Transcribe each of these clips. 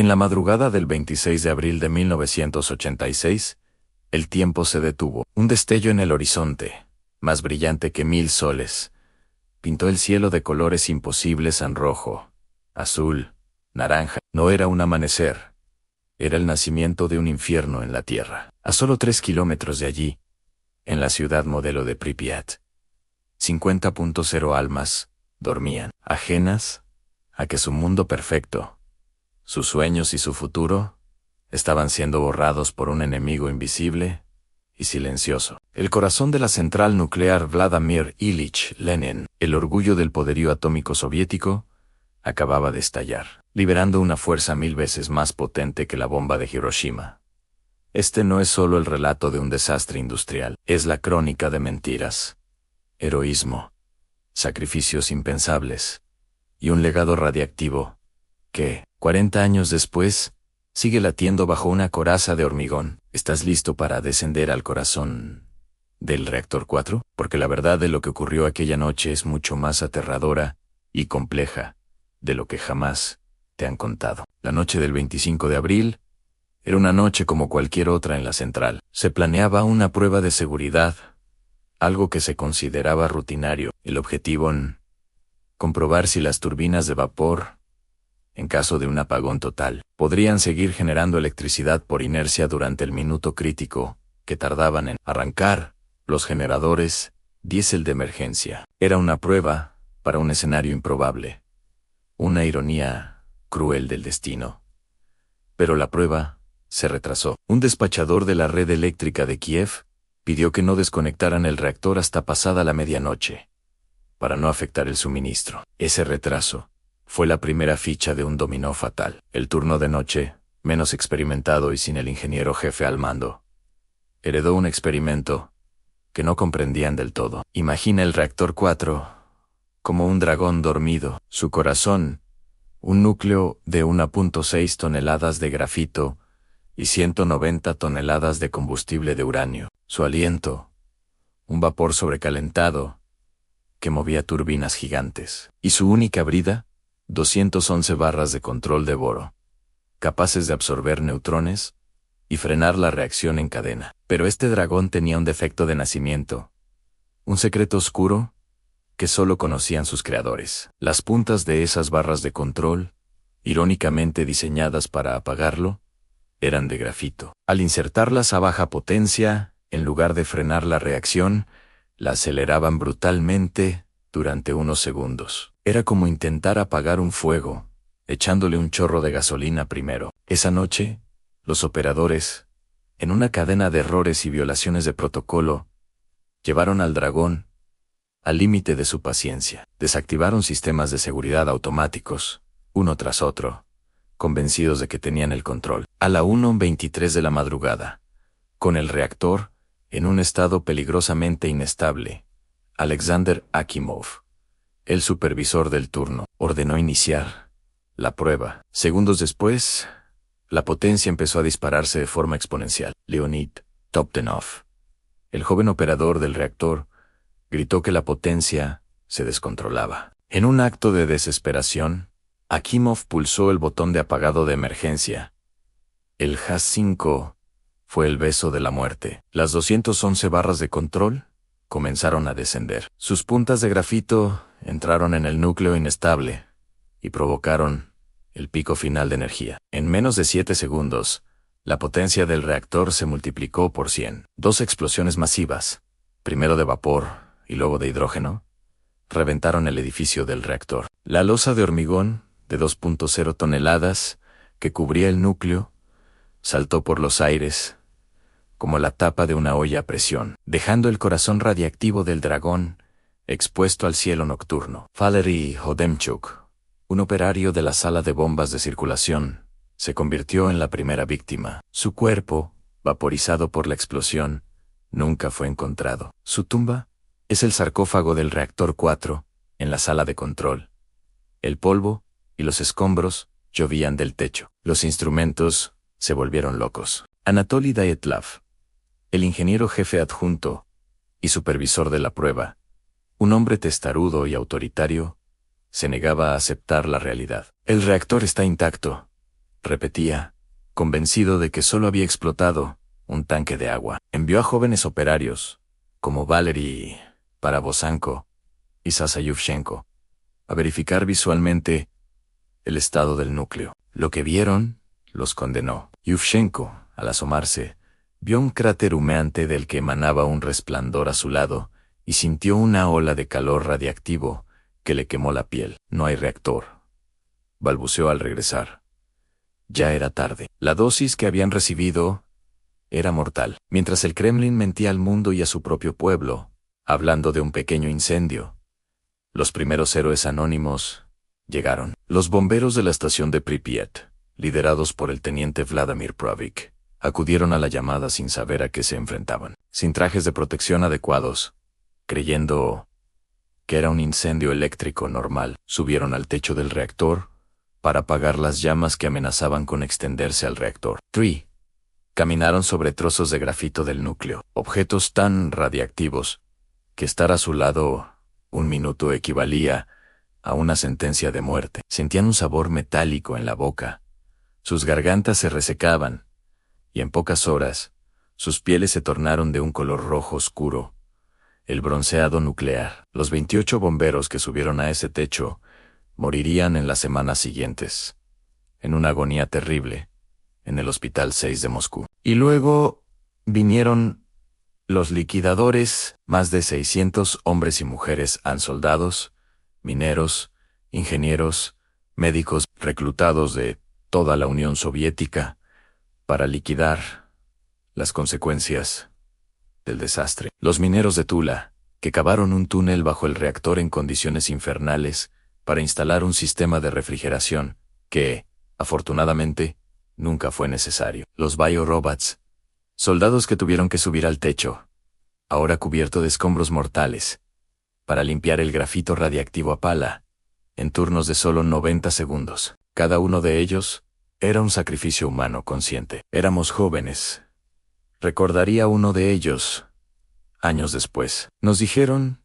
En la madrugada del 26 de abril de 1986, el tiempo se detuvo. Un destello en el horizonte, más brillante que 1000 soles, pintó el cielo de colores imposibles en rojo, azul, naranja. No era un amanecer, era el nacimiento de un infierno en la tierra. A solo 3 kilómetros de allí, en la ciudad modelo de Pripyat, 50.0 almas dormían, ajenas a que su mundo perfecto, sus sueños y su futuro, estaban siendo borrados por un enemigo invisible y silencioso. El corazón de la central nuclear Vladimir Ilich Lenin, el orgullo del poderío atómico soviético, acababa de estallar, liberando una fuerza 1000 veces más potente que la bomba de Hiroshima. Este no es solo el relato de un desastre industrial, es la crónica de mentiras, heroísmo, sacrificios impensables y un legado radiactivo que, 40 años después, sigue latiendo bajo una coraza de hormigón. ¿Estás listo para descender al corazón del reactor 4? Porque la verdad de lo que ocurrió aquella noche es mucho más aterradora y compleja de lo que jamás te han contado. La noche del 25 de abril era una noche como cualquier otra en la central. Se planeaba una prueba de seguridad, algo que se consideraba rutinario. El objetivo comprobar si las turbinas de vapor, en caso de un apagón total, podrían seguir generando electricidad por inercia durante el minuto crítico que tardaban en arrancar los generadores diésel de emergencia. Era una prueba para un escenario improbable, una ironía cruel del destino. Pero la prueba se retrasó. Un despachador de la red eléctrica de Kiev pidió que no desconectaran el reactor hasta pasada la medianoche, para no afectar el suministro. Ese retraso fue la primera ficha de un dominó fatal. El turno de noche, menos experimentado y sin el ingeniero jefe al mando, heredó un experimento que no comprendían del todo. Imagina el reactor 4 como un dragón dormido. Su corazón, un núcleo de 1.6 toneladas de grafito y 190 toneladas de combustible de uranio. Su aliento, un vapor sobrecalentado que movía turbinas gigantes. Y su única brida, 211 barras de control de boro, capaces de absorber neutrones y frenar la reacción en cadena. Pero este dragón tenía un defecto de nacimiento, un secreto oscuro que solo conocían sus creadores. Las puntas de esas barras de control, irónicamente diseñadas para apagarlo, eran de grafito. Al insertarlas a baja potencia, en lugar de frenar la reacción, la aceleraban brutalmente durante unos segundos. Era como intentar apagar un fuego, echándole un chorro de gasolina primero. Esa noche, los operadores, en una cadena de errores y violaciones de protocolo, llevaron al dragón al límite de su paciencia. Desactivaron sistemas de seguridad automáticos, uno tras otro, convencidos de que tenían el control. A la 1:23 de la madrugada, con el reactor en un estado peligrosamente inestable, Alexander Akimov, el supervisor del turno, ordenó iniciar la prueba. Segundos después, la potencia empezó a dispararse de forma exponencial. Leonid Toptenov, el joven operador del reactor, gritó que la potencia se descontrolaba. En un acto de desesperación, Akimov pulsó el botón de apagado de emergencia. El HAS-5 fue el beso de la muerte. Las 211 barras de control comenzaron a descender. Sus puntas de grafito entraron en el núcleo inestable y provocaron el pico final de energía. En menos de 7 segundos, la potencia del reactor se multiplicó por 100. 2 explosiones masivas, primero de vapor y luego de hidrógeno, reventaron el edificio del reactor. La losa de hormigón, de 2.0 toneladas, que cubría el núcleo, saltó por los aires como la tapa de una olla a presión, dejando el corazón radiactivo del dragón expuesto al cielo nocturno. Valery Hodemchuk, un operario de la sala de bombas de circulación, se convirtió en la primera víctima. Su cuerpo, vaporizado por la explosión, nunca fue encontrado. Su tumba es el sarcófago del reactor 4, en la sala de control. El polvo y los escombros llovían del techo. Los instrumentos se volvieron locos. Anatoly Dyatlov, el ingeniero jefe adjunto y supervisor de la prueba, un hombre testarudo y autoritario, se negaba a aceptar la realidad. El reactor está intacto, repetía, convencido de que solo había explotado un tanque de agua. Envió a jóvenes operarios, como Valery Parabosanko y Sasa Yuvchenko, a verificar visualmente el estado del núcleo. Lo que vieron los condenó. Yuvchenko, al asomarse, vio un cráter humeante del que emanaba un resplandor azulado y sintió una ola de calor radiactivo que le quemó la piel. No hay reactor, balbuceó al regresar. Ya era tarde. La dosis que habían recibido era mortal. Mientras el Kremlin mentía al mundo y a su propio pueblo, hablando de un pequeño incendio, los primeros héroes anónimos llegaron. Los bomberos de la estación de Pripyat, liderados por el teniente Vladimir Pravik, acudieron a la llamada sin saber a qué se enfrentaban. Sin trajes de protección adecuados, creyendo que era un incendio eléctrico normal, subieron al techo del reactor para apagar las llamas que amenazaban con extenderse al reactor. 3. Caminaron sobre trozos de grafito del núcleo, objetos tan radiactivos que estar a su lado un minuto equivalía a una sentencia de muerte. Sentían un sabor metálico en la boca, sus gargantas se resecaban, y en pocas horas, sus pieles se tornaron de un color rojo oscuro, el bronceado nuclear. Los 28 bomberos que subieron a ese techo morirían en las semanas siguientes, en una agonía terrible, en el Hospital 6 de Moscú. Y luego vinieron los liquidadores, más de 600 hombres y mujeres soldados, mineros, ingenieros, médicos reclutados de toda la Unión Soviética para liquidar las consecuencias del desastre. Los mineros de Tula, que cavaron un túnel bajo el reactor en condiciones infernales para instalar un sistema de refrigeración que, afortunadamente, nunca fue necesario. Los biorobots, soldados que tuvieron que subir al techo, ahora cubierto de escombros mortales, para limpiar el grafito radiactivo a pala, en turnos de solo 90 segundos. Cada uno de ellos era un sacrificio humano consciente. Éramos jóvenes. Recordaría uno de ellos, años después. Nos dijeron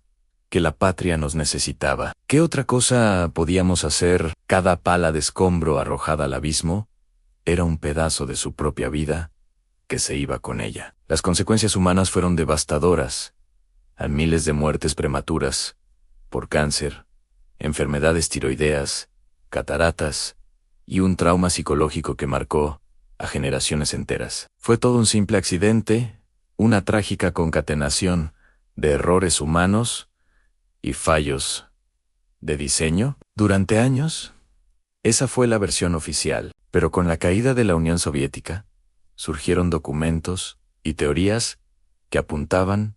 que la patria nos necesitaba. ¿Qué otra cosa podíamos hacer? Cada pala de escombro arrojada al abismo era un pedazo de su propia vida que se iba con ella. Las consecuencias humanas fueron devastadoras, a miles de muertes prematuras, por cáncer, enfermedades tiroideas, cataratas, y un trauma psicológico que marcó a generaciones enteras. Fue todo un simple accidente, una trágica concatenación de errores humanos y fallos de diseño. Durante años, esa fue la versión oficial, pero con la caída de la Unión Soviética, surgieron documentos y teorías que apuntaban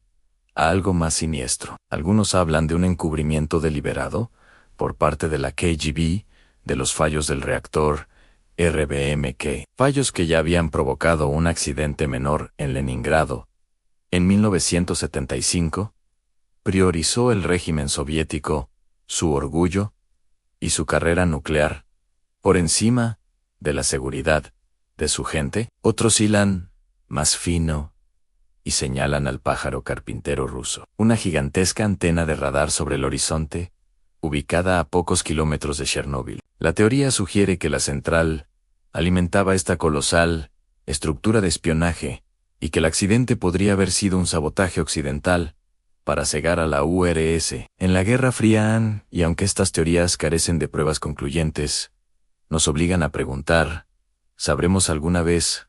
a algo más siniestro. Algunos hablan de un encubrimiento deliberado por parte de la KGB de los fallos del reactor RBMK, fallos que ya habían provocado un accidente menor en Leningrado. En 1975, priorizó el régimen soviético su orgullo y su carrera nuclear por encima de la seguridad de su gente. Otros hilan más fino y señalan al pájaro carpintero ruso, una gigantesca antena de radar sobre el horizonte, ubicada a pocos kilómetros de Chernóbil. La teoría sugiere que la central alimentaba esta colosal estructura de espionaje y que el accidente podría haber sido un sabotaje occidental para cegar a la URSS. En la Guerra Fría, y aunque estas teorías carecen de pruebas concluyentes, nos obligan a preguntar, ¿sabremos alguna vez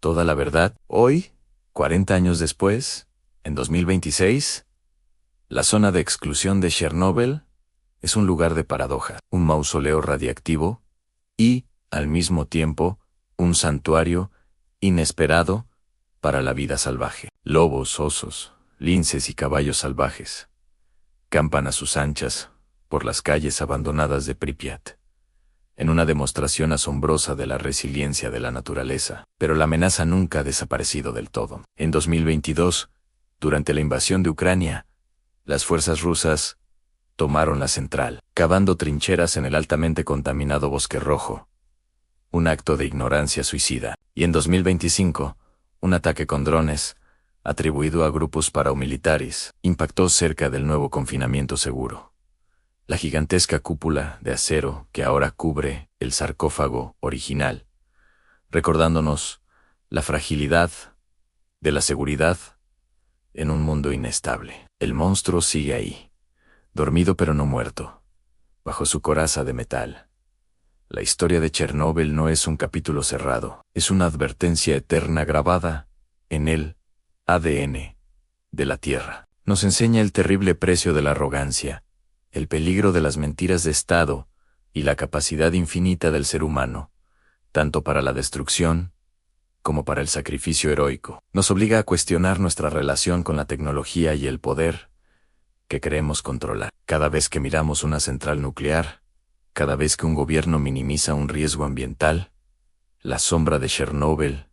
toda la verdad? Hoy, 40 años después, en 2026, la zona de exclusión de Chernóbil es un lugar de paradoja, un mausoleo radiactivo y, al mismo tiempo, un santuario inesperado para la vida salvaje. Lobos, osos, linces y caballos salvajes campan a sus anchas por las calles abandonadas de Pripyat, en una demostración asombrosa de la resiliencia de la naturaleza. Pero la amenaza nunca ha desaparecido del todo. En 2022, durante la invasión de Ucrania, las fuerzas rusas tomaron la central, cavando trincheras en el altamente contaminado Bosque Rojo. Un acto de ignorancia suicida. Y en 2025, un ataque con drones, atribuido a grupos paramilitares, impactó cerca del nuevo confinamiento seguro. La gigantesca cúpula de acero que ahora cubre el sarcófago original recordándonos la fragilidad de la seguridad en un mundo inestable. El monstruo sigue ahí, dormido pero no muerto, bajo su coraza de metal. La historia de Chernóbil no es un capítulo cerrado, es una advertencia eterna grabada en el ADN de la Tierra. Nos enseña el terrible precio de la arrogancia, el peligro de las mentiras de Estado y la capacidad infinita del ser humano, tanto para la destrucción como para el sacrificio heroico. Nos obliga a cuestionar nuestra relación con la tecnología y el poder que queremos controlar. Cada vez que miramos una central nuclear, cada vez que un gobierno minimiza un riesgo ambiental, la sombra de Chernóbil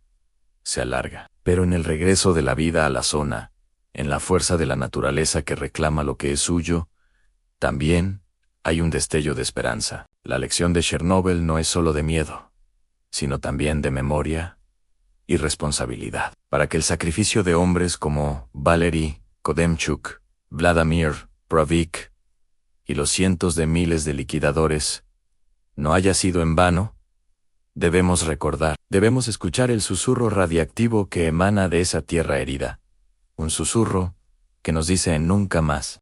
se alarga. Pero en el regreso de la vida a la zona, en la fuerza de la naturaleza que reclama lo que es suyo, también hay un destello de esperanza. La lección de Chernóbil no es solo de miedo, sino también de memoria y responsabilidad. Para que el sacrificio de hombres como Valery Kodemchuk, Vladimir Pravik y los cientos de miles de liquidadores no haya sido en vano, debemos recordar, debemos escuchar el susurro radiactivo que emana de esa tierra herida, un susurro que nos dice nunca más.